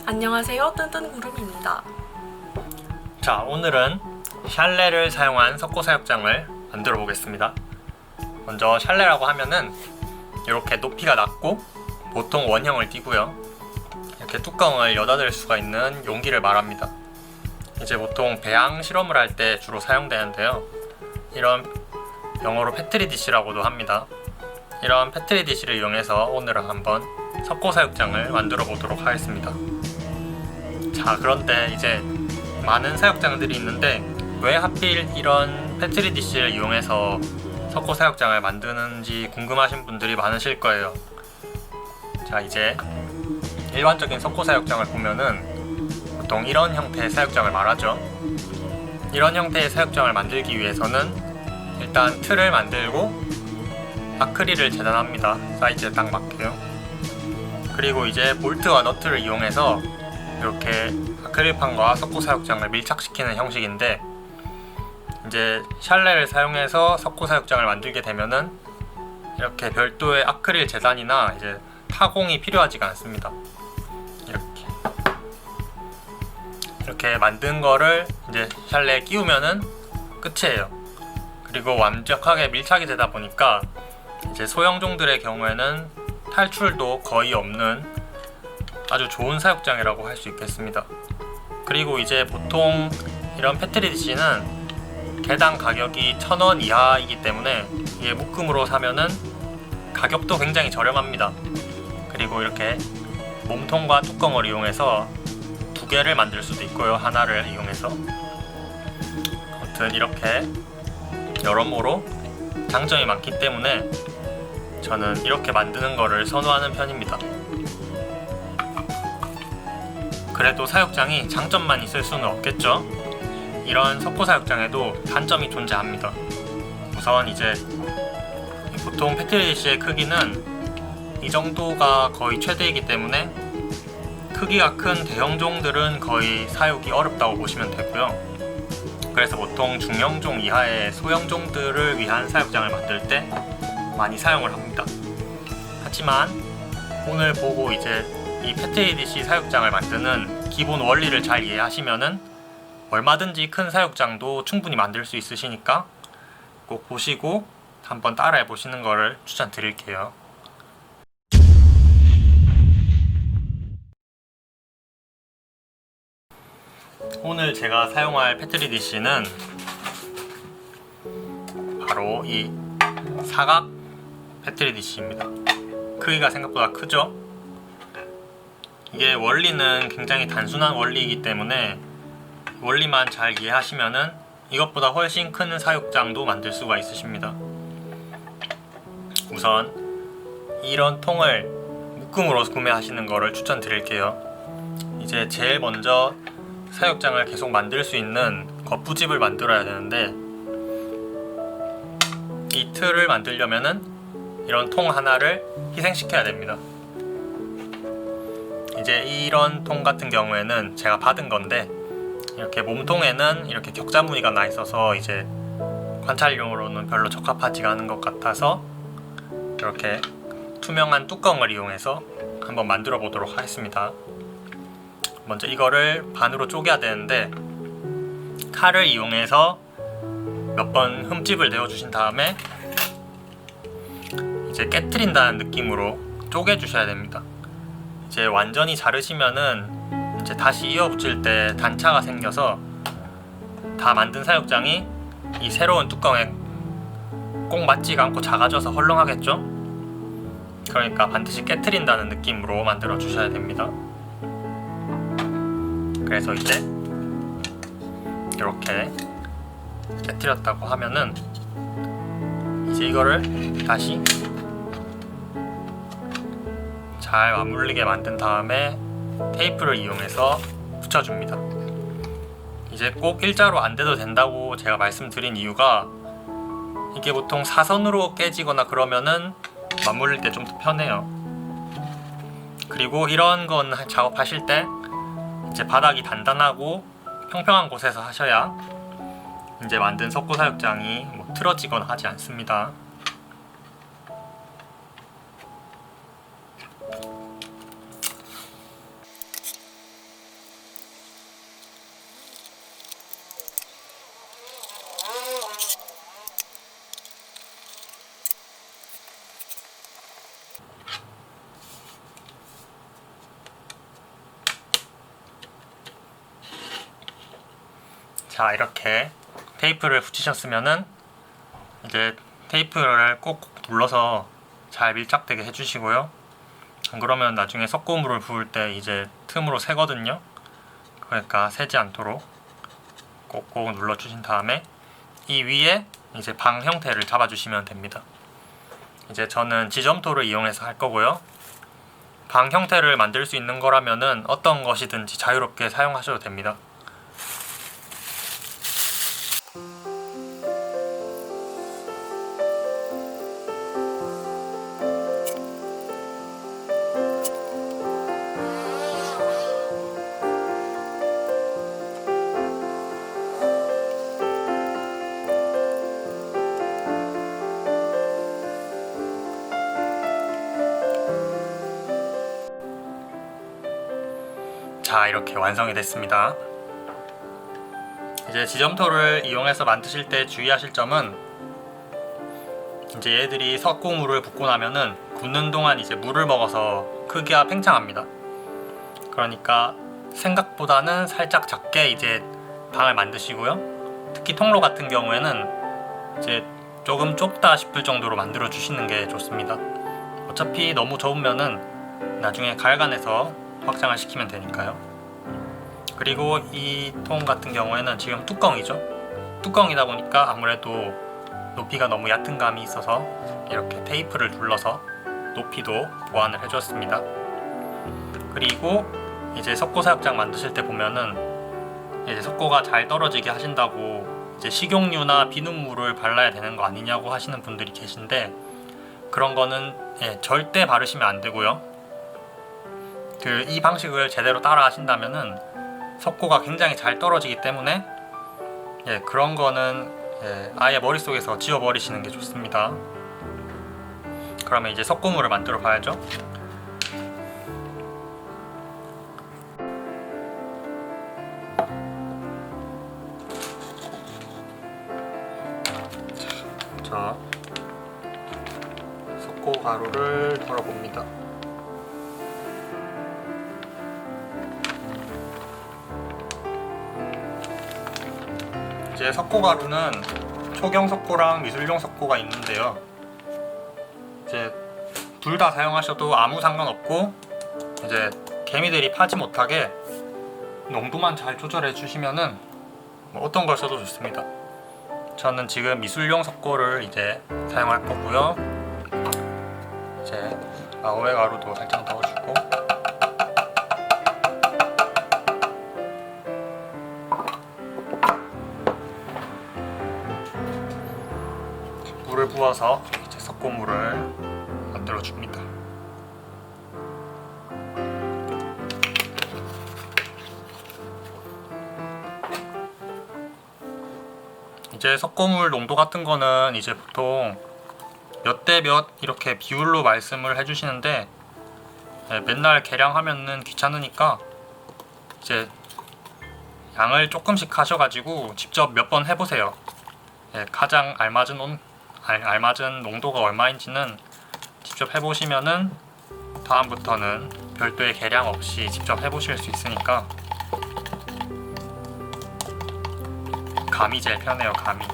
안녕하세요, 뜬뜬구름입니다. 자, 오늘은 샬레를 사용한 석고 사육장을 만들어 보겠습니다. 먼저 샬레라고 하면은 이렇게 높이가 낮고 보통 원형을 띠고요, 이렇게 뚜껑을 열어둘 수가 있는 용기를 말합니다. 이제 보통 배양 실험을 할 때 주로 사용되는데요, 이런 영어로 페트리 디시라고도 합니다. 이런 페트리 디시를 이용해서 오늘은 한번 석고 사육장을 만들어 보도록 하겠습니다. 자, 그런데 이제 많은 사육장들이 있는데 왜 하필 이런 페트리 디시를 이용해서 석고 사육장을 만드는지 궁금하신 분들이 많으실 거예요. 자, 이제 일반적인 석고 사육장을 보면은 보통 이런 형태의 사육장을 말하죠. 이런 형태의 사육장을 만들기 위해서는 일단 틀을 만들고 아크릴을 재단합니다. 사이즈에 딱 맞게요. 그리고 이제 볼트와 너트를 이용해서 이렇게 아크릴판과 석고 사육장을 밀착시키는 형식인데, 이제 샬레를 사용해서 석고 사육장을 만들게 되면은 이렇게 별도의 아크릴 재단이나 이제 타공이 필요하지가 않습니다. 이렇게 만든 거를 이제 샬레에 끼우면은 끝이에요. 그리고 완벽하게 밀착이 되다 보니까 이제 소형종들의 경우에는 탈출도 거의 없는 아주 좋은 사육장이라고 할 수 있겠습니다. 그리고 이제 보통 이런 페트리 디시는 개당 가격이 1,000원 이하이기 때문에 이게 묶음으로 사면은 가격도 굉장히 저렴합니다. 그리고 이렇게 몸통과 뚜껑을 이용해서 두 개를 만들 수도 있고요, 하나를 이용해서. 아무튼 이렇게 여러모로 장점이 많기 때문에 저는 이렇게 만드는 거를 선호하는 편입니다. 그래도 사육장이 장점만 있을 수는 없겠죠. 이런 석고 사육장에도 단점이 존재합니다. 우선 이제 보통 페트리 디시의 크기는 이 정도가 거의 최대이기 때문에 크기가 큰 대형종들은 거의 사육이 어렵다고 보시면 되고요. 그래서 보통 중형종 이하의 소형종들을 위한 사육장을 만들 때 많이 사용을 합니다. 하지만 오늘 보고 이제 이 페트리 디시 사육장을 만드는 기본 원리를 잘 이해하시면은 얼마든지 큰 사육장도 충분히 만들 수 있으시니까 꼭 보시고 한번 따라해 보시는 거를 추천드릴게요. 오늘 제가 사용할 페트리 디시는 바로 이 사각 페트리 디시입니다. 크기가 생각보다 크죠? 이게 원리는 굉장히 단순한 원리이기 때문에 원리만 잘 이해하시면은 이것보다 훨씬 큰 사육장도 만들 수가 있으십니다. 우선 이런 통을 묶음으로 구매하시는 거를 추천드릴게요. 이제 제일 먼저 사육장을 계속 만들 수 있는 겉부집을 만들어야 되는데, 이 틀을 만들려면은 이런 통 하나를 희생시켜야 됩니다. 이제 이런 통 같은 경우에는 제가 받은 건데, 이렇게 몸통에는 이렇게 격자 무늬가 나 있어서 이제 관찰용으로는 별로 적합하지가 않은 것 같아서 이렇게 투명한 뚜껑을 이용해서 한번 만들어 보도록 하겠습니다. 먼저 이거를 반으로 쪼개야 되는데, 칼을 이용해서 몇 번 흠집을 내어 주신 다음에 이제 깨트린다는 느낌으로 쪼개 주셔야 됩니다. 이제 완전히 자르시면은 이제 다시 이어 붙일 때 단차가 생겨서 다 만든 사육장이 이 새로운 뚜껑에 꼭 맞지가 않고 작아져서 헐렁하겠죠? 그러니까 반드시 깨트린다는 느낌으로 만들어 주셔야 됩니다. 그래서 이제 이렇게 깨트렸다고 하면은 이제 이거를 다시 잘 맞물리게 만든 다음에 테이프를 이용해서 붙여줍니다. 이제 꼭 일자로 안 돼도 된다고 제가 말씀드린 이유가, 이게 보통 사선으로 깨지거나 그러면은 맞물릴 때 좀 더 편해요. 그리고 이런 건 작업하실 때 이제 바닥이 단단하고 평평한 곳에서 하셔야 이제 만든 석고 사육장이 뭐 틀어지거나 하지 않습니다. 자, 이렇게 테이프를 붙이셨으면은 이제 테이프를 꼭 눌러서 잘 밀착되게 해주시고요. 안 그러면 나중에 석고물을 부을 때 이제 틈으로 새거든요. 그러니까 새지 않도록 꼭꼭 눌러주신 다음에 이 위에 이제 방 형태를 잡아주시면 됩니다. 이제 저는 지점토를 이용해서 할 거고요. 방 형태를 만들 수 있는 거라면은 어떤 것이든지 자유롭게 사용하셔도 됩니다. 자, 이렇게 완성이 됐습니다. 이제 지점토를 이용해서 만드실 때 주의하실 점은 이제 얘들이 석고물을 붓고 나면은 굳는 동안 이제 물을 먹어서 크기가 팽창합니다. 그러니까 생각보다는 살짝 작게 이제 방을 만드시고요. 특히 통로 같은 경우에는 이제 조금 좁다 싶을 정도로 만들어 주시는 게 좋습니다. 어차피 너무 좁으면은 나중에 가열관에서 확장을 시키면 되니까요. 그리고 이 통 같은 경우에는 지금 뚜껑이죠. 뚜껑이다 보니까 아무래도 높이가 너무 얕은 감이 있어서 이렇게 테이프를 둘러서 높이도 보완을 해줬습니다. 그리고 이제 석고 사육장 만드실 때 보면은 이제 석고가 잘 떨어지게 하신다고 이제 식용유나 비눗물을 발라야 되는 거 아니냐고 하시는 분들이 계신데 그런 거는 절대 바르시면 안 되고요. 이 방식을 제대로 따라 하신다면은 석고가 굉장히 잘 떨어지기 때문에 그런 거는 아예 머릿속에서 지워버리시는 게 좋습니다. 그러면 이제 석고물을 만들어 봐야죠. 자, 석고 가루를 덜어봅니다. 이제 석고가루는 초경 석고랑 미술용 석고가 있는데요. 이제 둘 다 사용하셔도 아무 상관없고 이제 개미들이 파지 못하게 농도만 잘 조절해 주시면은 어떤 걸 써도 좋습니다. 저는 지금 미술용 석고를 이제 사용할 거고요. 이제 아오에 가루도 살짝 넣어주고 물을 부어서 이제 석고물을 만들어 줍니다. 이제 석고물 농도 같은 거는 이제 보통 몇 대 몇 이렇게 비율로 말씀을 해주시는데 맨날 계량하면은 귀찮으니까 이제 양을 조금씩 하셔가지고 직접 몇 번 해보세요. 가장 알맞은 농도가 얼마인지는 직접 해보시면은 다음부터는 별도의 계량 없이 직접 해보실 수 있으니까 감이 제일 편해요. 감이.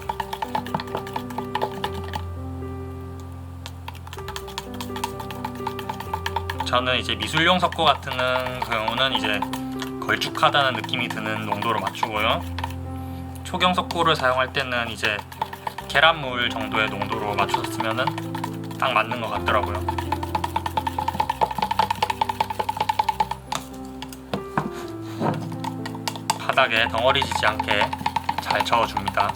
저는 이제 미술용 석고 같은 경우는 이제 걸쭉하다는 느낌이 드는 농도로 맞추고요. 초경 석고를 사용할 때는 이제 계란물 정도의 농도로 맞추셨으면은 딱 맞는 것 같더라고요. 바닥에 덩어리 지지 않게 잘 저어줍니다.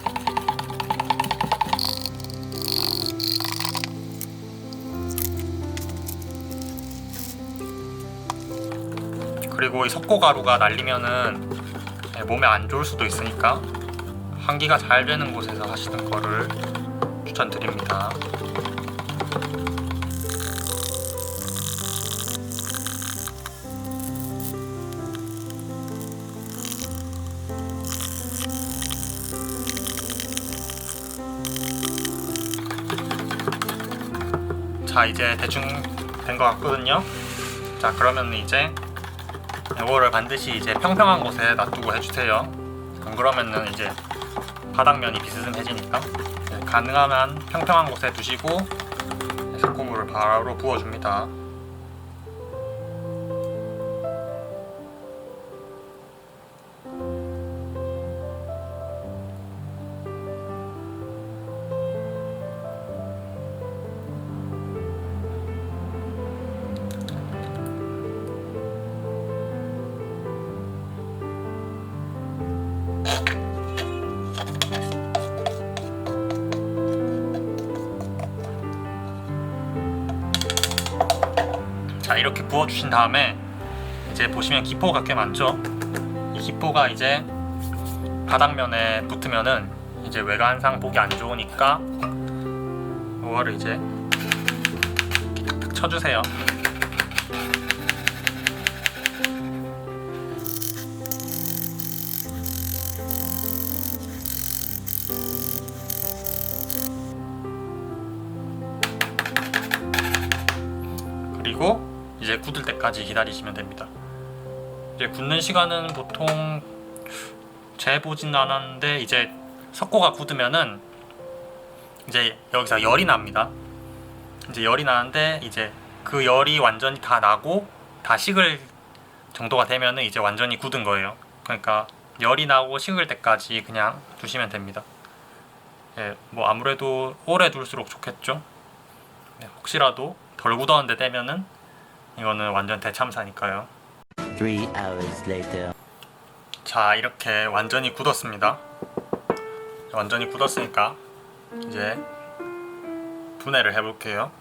그리고 이 석고가루가 날리면은 몸에 안 좋을 수도 있으니까 환기가 잘 되는 곳에서 하시는 거를 추천드립니다. 자, 이제 대충 된 것 같거든요. 자, 그러면 이제 이거를 반드시 이제 평평한 곳에 놔두고 해주세요. 안 그러면은 이제 바닥면이 비스듬해지니까 가능한 한 평평한 곳에 두시고 석고물을 바로 부어줍니다. 자, 이렇게 부어주신 다음에 이제 보시면 기포가 꽤 많죠? 이 기포가 이제 바닥면에 붙으면은 이제 외관상 보기 안 좋으니까 이거를 이제 탁 쳐주세요. 그리고 이제 굳을 때까지 기다리시면 됩니다. 이제 굳는 시간은 보통 재보진 않았는데 이제 석고가 굳으면은 이제 여기서 열이 납니다. 이제 열이 나는데 이제 그 열이 완전히 다 나고 다 식을 정도가 되면은 이제 완전히 굳은 거예요. 그러니까 열이 나고 식을 때까지 그냥 두시면 됩니다. 예, 뭐 아무래도 오래 둘수록 좋겠죠. 예, 혹시라도 덜 굳었는데 되면은 이거는 완전 대참사니까요. 3 hours later. 자, 이렇게 완전히 굳었습니다. 완전히 굳었으니까 이제 분해를 해볼게요.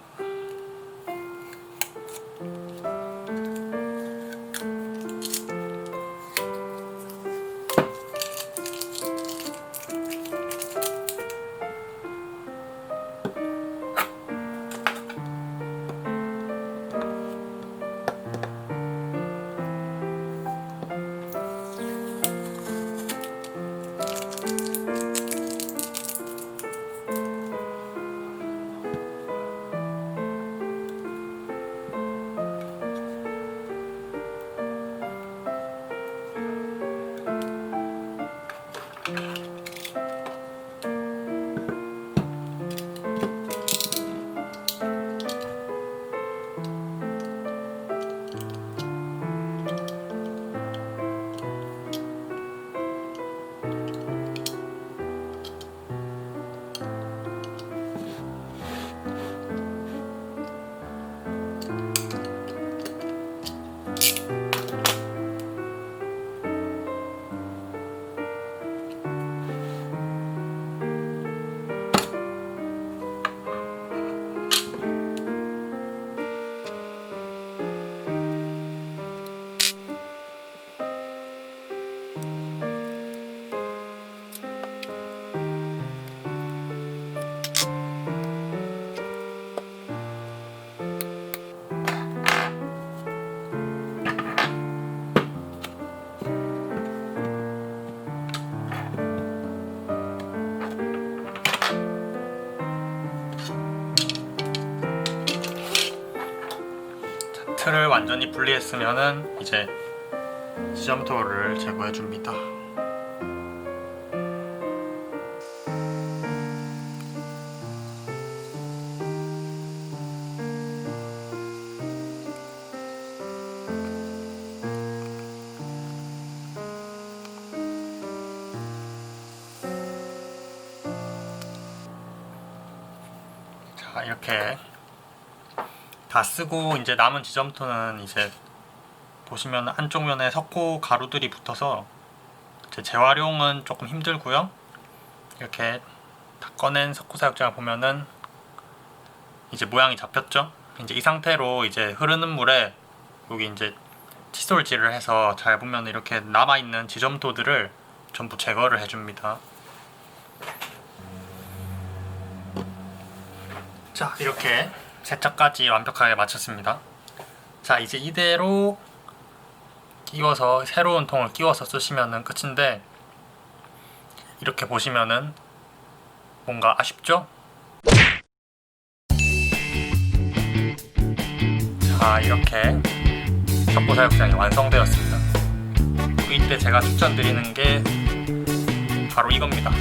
틀을 완전히 분리했으면은 이제 지점토를 제거해 줍니다. 자, 이렇게 다 쓰고 이제 남은 지점토는 이제 보시면 한쪽 면에 석고 가루들이 붙어서 이제 재활용은 조금 힘들고요. 이렇게 다 꺼낸 석고 사육장을 보면은 이제 모양이 잡혔죠. 이제 이 상태로 이제 흐르는 물에 여기 이제 칫솔질을 해서 잘 보면 이렇게 남아있는 지점토들을 전부 제거를 해줍니다. 자, 이렇게 세차까지 완벽하게 마쳤습니다. 자, 이제 이대로 끼워서 새로운 통을 끼워서 쓰시면 끝인데, 이렇게 보시면은 뭔가 아쉽죠? 자, 이렇게 석고 사육장이 완성되었습니다. 이때 제가 추천드리는 게 바로 이겁니다.